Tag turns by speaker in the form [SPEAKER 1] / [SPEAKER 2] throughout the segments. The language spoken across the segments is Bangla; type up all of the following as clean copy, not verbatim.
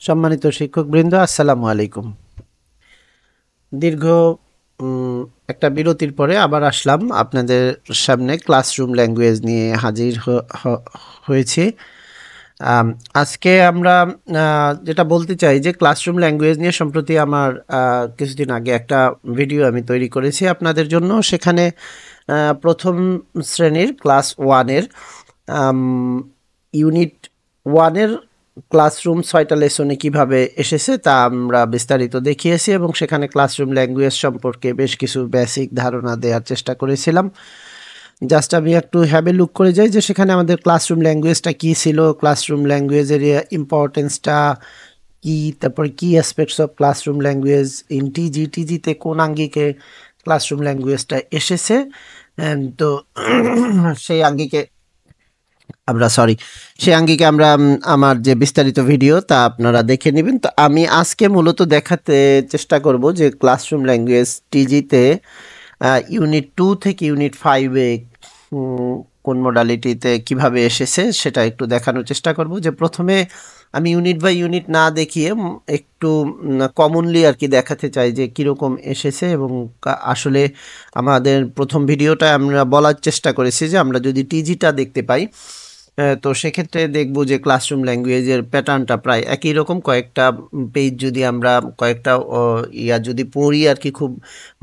[SPEAKER 1] সম্মানিত শিক্ষকবৃন্দ, আসসালামু আলাইকুম। দীর্ঘ একটা বিরতির পরে আবার আসলাম আপনাদের সামনে ক্লাসরুম ল্যাঙ্গুয়েজ নিয়ে হাজির হয়েছি। আজকে আমরা যেটা বলতে চাই যে ক্লাসরুম ল্যাঙ্গুয়েজ নিয়ে সম্প্রতি আমার কিছুদিন আগে একটা ভিডিও আমি তৈরি করেছি আপনাদের জন্য। সেখানে প্রথম শ্রেণীর ক্লাস ওয়ানের ইউনিট ওয়ানের ক্লাসরুম 6টা লেসনে কিভাবে এসেছে তা আমরা বিস্তারিত দেখিয়েছি এবং সেখানে ক্লাসরুম ল্যাঙ্গুয়েজ সম্পর্কে বেশ কিছু বেসিক ধারণা দেওয়ার চেষ্টা করেছিলাম। জাস্ট আমি একটু হ্যাভ এ লুক করে যাই যে সেখানে আমাদের ক্লাসরুম ল্যাঙ্গুয়েজটা কী ছিল, ক্লাসরুম ল্যাঙ্গুয়েজের ইম্পর্টেন্সটা কী, তারপর কী aspects of classroom language in টিজিতে কোন আঙ্গিকে ক্লাসরুম ল্যাঙ্গুয়েজটা এসেছে। তো সেই আঙ্গিকে আমরা আমার যে বিস্তারিত ভিডিও তা আপনারা দেখে নেবেন। তো আমি আজকে মূলত দেখাতে চেষ্টা করব যে ক্লাসরুম ল্যাঙ্গুয়েজ টিজিতে ইউনিট 2 থেকে ইউনিট 5-এ কোন মডালিটিতে কিভাবে এসেছে সেটা একটু দেখানোর চেষ্টা করব। যে প্রথমে আমি ইউনিট বাই ইউনিট না দেখিয়ে একটু কমনলি আর কি দেখাতে চাই যে কীরকম এসেছে। এবং আসলে আমাদের প্রথম ভিডিওটা আমরা বলার চেষ্টা করেছি যে আমরা যদি টিজিটা দেখতে পাই তো সেক্ষেত্রে দেখব যে ক্লাসরুম ল্যাঙ্গুয়েজের প্যাটার্নটা প্রায় একই রকম। কয়েকটা পেজ যদি আমরা কয়েকটা যদি পড়ি আর কি খুব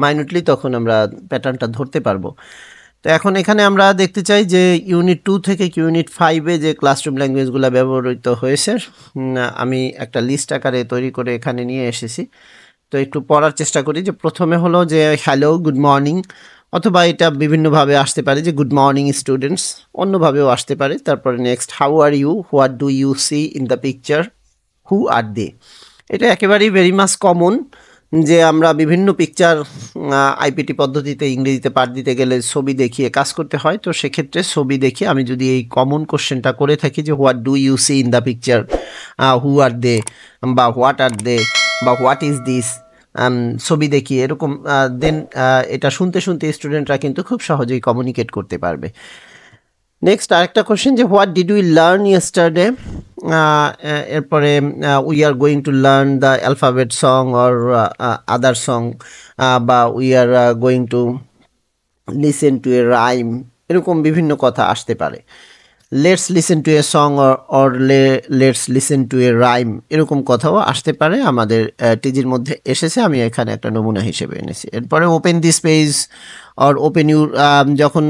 [SPEAKER 1] মাইনুটলি, তখন আমরা প্যাটার্নটা ধরতে পারবো। তো এখন এখানে আমরা দেখতে চাই যে ইউনিট 2 থেকে ইউনিট 5-এ যে ক্লাসরুম ল্যাঙ্গুয়েজগুলো ব্যবহৃত হয়েছে আমি একটা লিস্ট আকারে তৈরি করে এখানে নিয়ে এসেছি। তো একটু পড়ার চেষ্টা করি। যে প্রথমে হলো যে হ্যালো, গুড মর্নিং, অথবা এটা বিভিন্নভাবে আসতে পারে যে গুড মর্নিং স্টুডেন্টস, অন্যভাবেও আসতে পারে। তারপরে next, how are you, what do you see in the picture, who are they. এটা একেবারেই ভেরি মাস কমন যে আমরা বিভিন্ন পিকচার আইপিটি পদ্ধতিতে ইংরেজিতে পাঠ দিতে গেলে ছবি দেখিয়ে কাজ করতে হয়। তো সেক্ষেত্রে ছবি দেখিয়ে আমি যদি এই কমন কোশ্চেনটা করে থাকি যে what do you see in the picture, who are they, বা হোয়াট আর দে, বা হোয়াট ইজ দিস, ছবি দেখিয়ে এরকম, দেন এটা শুনতে শুনতে স্টুডেন্টরা কিন্তু খুব সহজেই কমিউনিকেট করতে পারবে। নেক্সট আরেকটা কোশ্চেন যে what did we learn yesterday, এরপরে we are going to learn the alphabet song or other song, বা we are going to listen to a rhyme, এরকম বিভিন্ন কথা আসতে পারে। Let's listen to a song or let's listen to a rhyme, এরকম কথাও আসতে পারে। আমাদের টিজির মধ্যে এসেছে, আমি এখানে একটা নমুনা হিসেবে এনেছি। এরপরে open this page or open your, যখন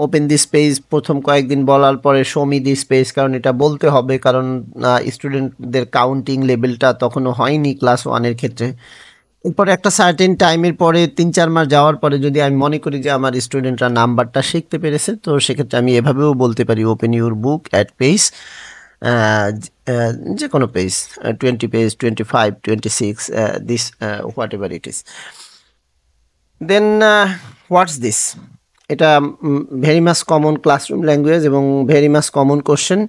[SPEAKER 1] ওপেন দিস পেজ প্রথম কয়েকদিন বলার পরে শো মি দিস পেজ, কারণ এটা বলতে হবে, কারণ স্টুডেন্টদের কাউন্টিং লেভেলটা তখনও হয়নি ক্লাস 1-এর ক্ষেত্রে। এরপরে একটা সার্টেন টাইমের পরে 3-4 মাস যাওয়ার পরে যদি আমি মনে করি যে আমার স্টুডেন্টরা নাম্বারটা শিখতে পেরেছে, তো সেক্ষেত্রে আমি এভাবেও বলতে পারি open your book at page, যে কোনো page, 20 page, 25, 26, this, whatever it is. Then what's this, এটা very much common classroom language এবং ভেরি মাস কমন কোশ্চেন।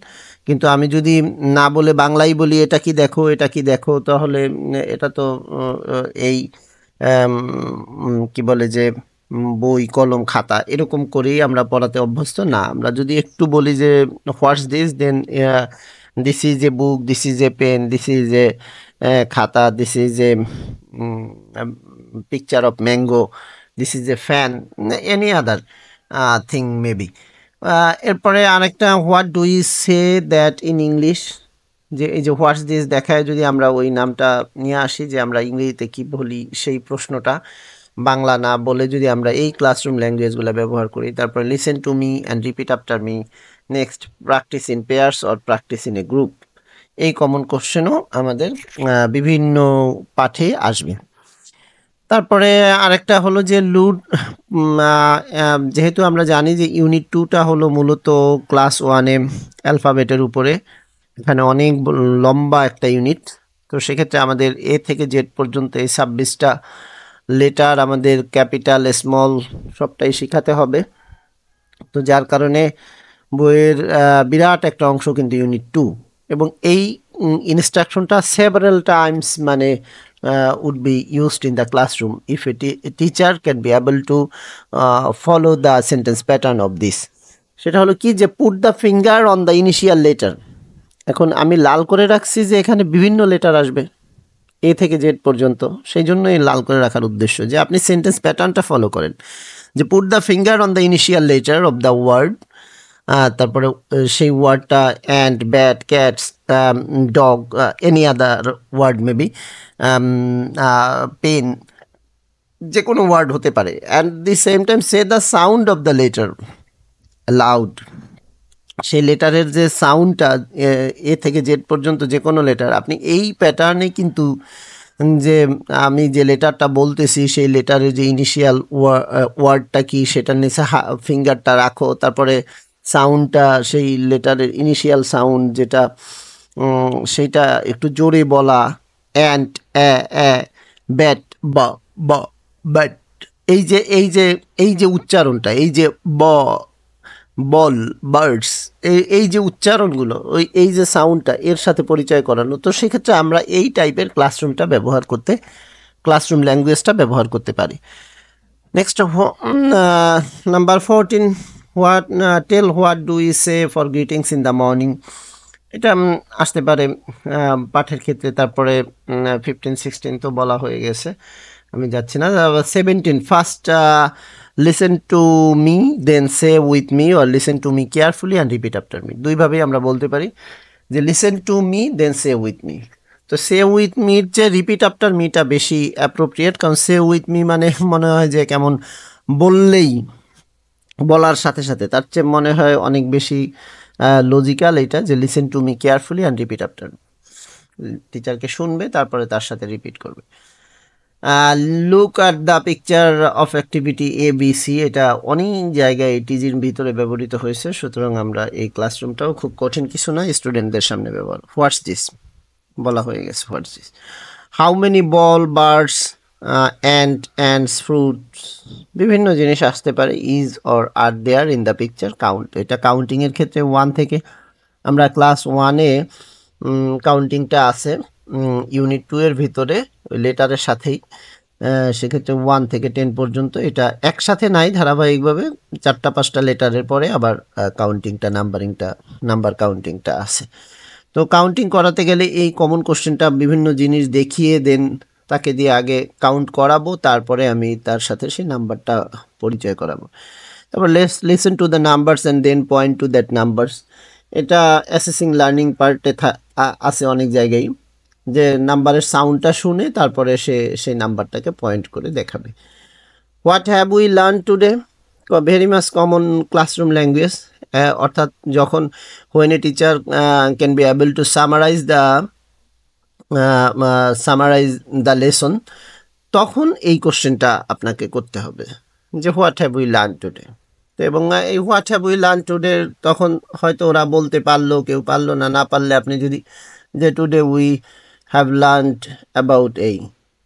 [SPEAKER 1] কিন্তু আমি যদি না বলে বাংলায় বলি এটা কি দেখো, এটা কি দেখো, তাহলে এটা তো এই কি বলে যে বই, কলম, খাতা এরকম করেই আমরা পড়াতে অভ্যস্ত না। আমরা যদি একটু বলি যে what's this, then this is a book, this is a pen, this is a khata, this is a picture of mango, this is a fan, any other thing maybe. এরপরে আরেকটা, what do you say that in English, যে এই যে হোয়াটস দিস দেখায় যদি আমরা ওই নামটা নিয়ে আসি যে আমরা ইংরেজিতে কি বলি, সেই প্রশ্নটা বাংলা না বলে যদি আমরা এই ক্লাসরুম ল্যাঙ্গুয়েজগুলো ব্যবহার করি। তারপরে listen to me and repeat after me. Next, practice in pairs or practice in a group. এই কমন কোশ্চেনও আমাদের বিভিন্ন পাঠে আসবে। তারপরে আরেকটা হলো যে যেহেতু আমরা জানি যে ইউনিট 2টা হলো মূলত ক্লাস 1-এ অ্যালফাবেটের উপরে, এখানে অনেক লম্বা একটা ইউনিট। তো সেক্ষেত্রে আমাদের এ থেকে জেড পর্যন্ত এই 26টা লেটার আমাদের ক্যাপিটাল, স্মল সবটাই শেখাতে হবে। তো যার কারণে বইয়ের বিরাট একটা অংশ কিন্তু ইউনিট 2, এবং এই ইনস্ট্রাকশনটা সেভারাল টাইমস মানে would be used in the classroom if a teacher can be able to follow the sentence pattern of this. সেটা হলো কি যে put the finger on the initial letter, এখন আমি লাল করে রাখছি যে এখানে বিভিন্ন লেটার আসবে এ থেকে জেড পর্যন্ত, সেই জন্য এই লাল করে রাখার উদ্দেশ্য যে আপনি সেন্টেন্স প্যাটার্নটা ফলো করেন, যে put the finger on the initial letter of the word, তারপরে সেই ওয়ার্ডটা and, bat, cats, dog, any other word maybe, pen, যে কোনো ওয়ার্ড হতে পারে। And the same time say the sound of the letter loud, সেই লেটারের যে সাউন্ডটা এ থেকে জেড পর্যন্ত যে কোনো লেটার, আপনি এই প্যাটার্নে কিন্তু যে আমি যে লেটারটা বলতেছি সেই লেটারের যে ইনিশিয়াল ওয়ার্ডটা কি সেটার নিচে ফিঙ্গারটা রাখো, তারপরে সাউন্ডটা সেই লেটারের ইনিশিয়াল সাউন্ড যেটা সেইটা একটু জোরে বলা, অ্যান্ট, ব্যাট, ব, ব, ব্যাট, এই যে উচ্চারণটা, এই যে বল, বার্ডস, এই যে উচ্চারণগুলো, এই যে সাউন্ডটা এর সাথে পরিচয় করানো। তো সেক্ষেত্রে আমরা এই টাইপের ক্লাসরুম ল্যাঙ্গুয়েজটা ব্যবহার করতে পারি। Next number 14, tell what do you say for greetings in the morning. এটা আসতে পারে পাঠের ক্ষেত্রে। তারপরে 15, 16 তো বলা হয়ে গেছে, আমি যাচ্ছি না। 17, first listen to me then say with me, or listen to me carefully and repeat after me. দুইভাবেই আমরা বলতে পারি যে listen to me then say with me. তো সে উইথ মির যে রিপিট আফটার মিটা বেশি অ্যাপ্রোপ্রিয়েট, কারণ সে উইথ মি মানে মনে হয় যে কেমন বললেই, বলার সাথে সাথে তার চেয়ে মনে হয় অনেক বেশি লজিক্যাল এটা, যে listen to me carefully and repeat after. টিচারকে শুনবে, তারপরে তার সাথে রিপিট করবে। Look at the picture of activity A B C, এটা অনেক জায়গায় টিজির ভিতরে ব্যবহৃত হয়েছে, সুতরাং আমরা এই ক্লাসরুমটাও খুব কঠিন কিছু না, স্টুডেন্টদের সামনে ব্যবহার। হোয়াটস দিস বলা হয়ে গেছে, what's this. How many ball, birds, ants, fruits, বিভিন্ন জিনিস আসতে পারে। Is or are there in the picture, count, এটা কাউন্টিংয়ের ক্ষেত্রে 1 থেকে, আমরা ক্লাস 1-এ কাউন্টিংটা আছে ইউনিট 2 এর ভিতরে ওই লেটারের সাথেই, সেক্ষেত্রে 1 থেকে 10 পর্যন্ত এটা একসাথে নাই, ধারাবাহিকভাবে 4-5টা লেটারের পরে আবার নাম্বার কাউন্টিংটা আছে। তো কাউন্টিং করাতে গেলে এই কমন কোশ্চেনটা বিভিন্ন জিনিস দেখিয়ে দেন তাকে দিয়ে আগে কাউন্ট করাবো, তারপরে আমি তার সাথে সেই নাম্বারটা পরিচয় করাবো। তারপর listen to the numbers and then point to that numbers, এটা অ্যাসেসিং লার্নিং পার্টে আছে অনেক জায়গায়, যে নাম্বারের সাউন্ডটা শুনে তারপরে সেই নাম্বারটাকে পয়েন্ট করে দেখাবে। What have we learn today, very much common classroom language, অর্থাৎ যখন when a teacher can be able to summarise the lesson, তখন এই কোশ্চেনটা আপনাকে করতে হবে যে what have we learn today. তো এবং এই what have we learn today তখন হয়তো ওরা বলতে পারলো, কেউ পারলো না, না পারলে আপনি যদি যে today we have learned about, এই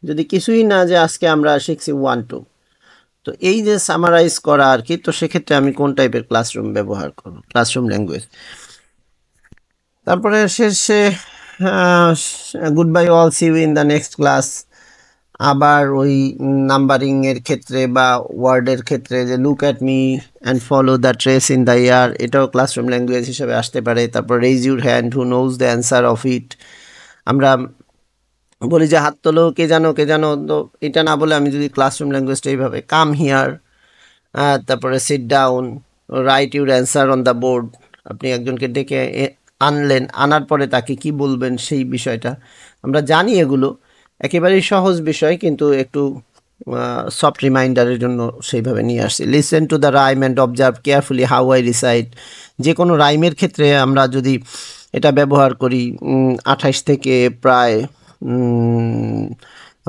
[SPEAKER 1] যদি কিছুই না, যে আজকে আমরা শিখছি 1, 2, তো এই যে সামারাইজ করা আর কি, তো সেক্ষেত্রে আমি কোন টাইপের ক্লাসরুম ব্যবহার করব, ক্লাসরুম ল্যাঙ্গুয়েজ। তারপরে শেষে good bye all, see you in the next class. আবার ওই নাম্বারিংয়ের ক্ষেত্রে বা ওয়ার্ডের ক্ষেত্রে যে look at me and follow the trace in the air, এটাও ক্লাসরুম ল্যাঙ্গুয়েজ হিসেবে আসতে পারে। তারপর raise your hand who knows the answer of it, আমরা বলি যে হাত তোলো, কে জানো, তো এটা না বলে আমি যদি ক্লাসরুম ল্যাঙ্গুয়েজটা এইভাবে, কাম হিয়ার, তারপরে sit down, right your answer on the board, আপনি একজনকে ডেকে আনলেন, আনার পরে তাকে কি বলবেন সেই বিষয়টা আমরা জানি, এগুলো একেবারেই সহজ বিষয়, কিন্তু একটু সফট রিমাইন্ডারের জন্য সেইভাবে নিয়ে আসছি। Listen to the rhyme and observe carefully how I recite, যে কোনো রাইমের ক্ষেত্রে আমরা যদি এটা ব্যবহার করি 28 থেকে প্রায়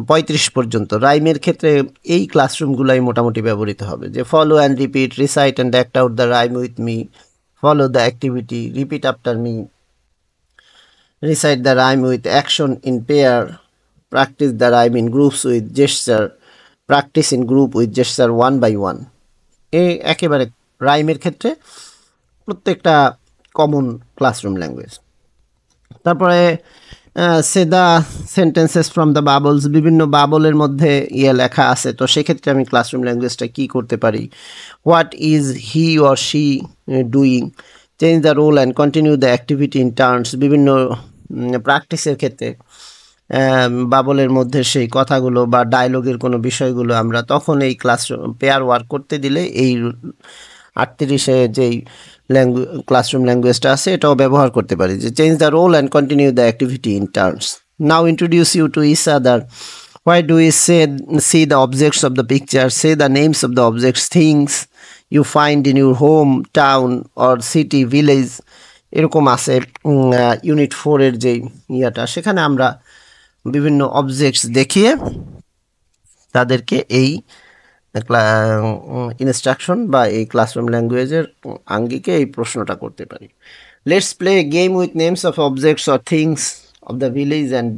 [SPEAKER 1] 35 পর্যন্ত রাইমের ক্ষেত্রে এই ক্লাসরুমগুলাই মোটামুটি ব্যবহৃত হবে, যে follow and repeat, recite and act out the rhyme with me, follow the activity, repeat after me, recite the rhyme with action in pair, practice the rhyme in groups with gesture, practice in group with gesture 1 by 1। এই একেবারে রাইমের ক্ষেত্রে প্রত্যেকটা কমন ক্লাসরুম ল্যাঙ্গুয়েজ। তারপরে say the sentences from the bubbles, বিভিন্ন বাবলের মধ্যে লেখা আছে, তো সেক্ষেত্রে আমি ক্লাসরুম ল্যাঙ্গুয়েজটা কী করতে পারি। What is he or she doing, change the role and continue the activity in turns, বিভিন্ন প্র্যাকটিসের ক্ষেত্রে বাবলের মধ্যে সেই কথাগুলো বা ডায়লগের কোনো বিষয়গুলো আমরা তখন এই ক্লাসরুম পেয়ার ওয়ার্ক করতে দিলে এই 38-এ যেই ক্লাসরুম ল্যাঙ্গুয়েজটা আছে এটাও ব্যবহার করতে পারি, যে change the role and continue the activity in turns. Now introduce you to each other, why do we see the objects of the picture, say the names of the objects, things you find in your home, town or city, village, এরকম আছে ইউনিট 4-এর যে ইয়াটা, সেখানে আমরা বিভিন্ন অবজেক্টস দেখিয়ে তাদেরকে এই ইনস্ট্রাকশন বা এই ক্লাসরুম ল্যাঙ্গুয়েজের আঙ্গিকে এই প্রশ্নটা করতে পারি। Let's play game with names of objects or things of the village and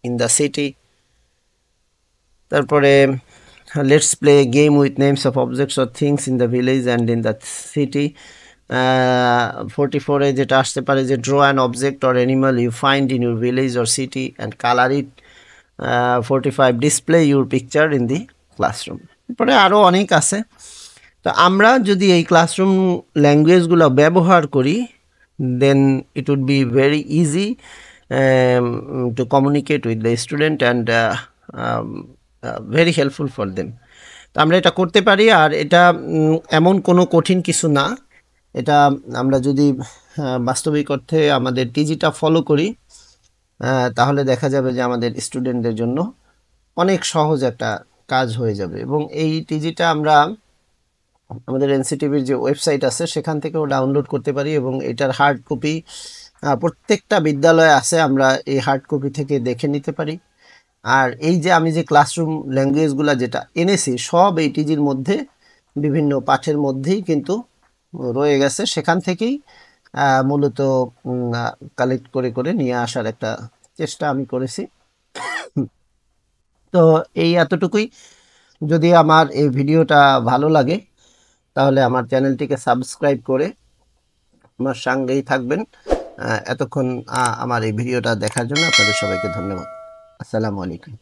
[SPEAKER 1] in the city. তারপরে let's play game with names of objects or things in the village and in the city. 44-এ যেটা আসতে পারে যে draw an object or animal you find in your village or city and colour it. 45 display your picture in the classroom. এরপরে আরও অনেক আছে। তো আমরা যদি এই ক্লাসরুম ল্যাঙ্গুয়েজগুলো ব্যবহার করি, then it would be very easy to communicate with the student and very helpful for them. তো আমরা এটা করতে পারি, আর এটা এমন কোনো কঠিন কিছু না। এটা আমরা যদি বাস্তবিক অর্থে আমাদের টিজিটা ফলো করি, তাহলে দেখা যাবে যে আমাদের স্টুডেন্টদের জন্য অনেক সহজ একটা কাজ হয়ে যাবে। এবং এই টিজিটা আমরা আমাদের এনসিটিভির যে ওয়েবসাইট আছে সেখান থেকেও ডাউনলোড করতে পারি, এবং এটার হার্ড কপি প্রত্যেকটা বিদ্যালয়ে আছে, আমরা এই হার্ড কপি থেকে দেখে নিতে পারি। আর এই যে আমি যে ক্লাসরুম ল্যাঙ্গুয়েজগুলো যেটা এনেছি সব এই টিজির মধ্যে বিভিন্ন পাঠের মধ্যেই কিন্তু রয়ে গেছে, সেখান থেকেই মূলত কালেক্ট করে করে নিয়ে আসার একটা চেষ্টা আমি করেছি। তো এই এতটুকুই। যদি আমার এই ভিডিওটা ভালো লাগে তাহলে আমার চ্যানেলটিকে সাবস্ক্রাইব করে আমার সঙ্গেই থাকবেন। এতক্ষণ আমার এই ভিডিওটা দেখার জন্য আপনাদের সবাইকে ধন্যবাদ। আসসালামু আলাইকুম।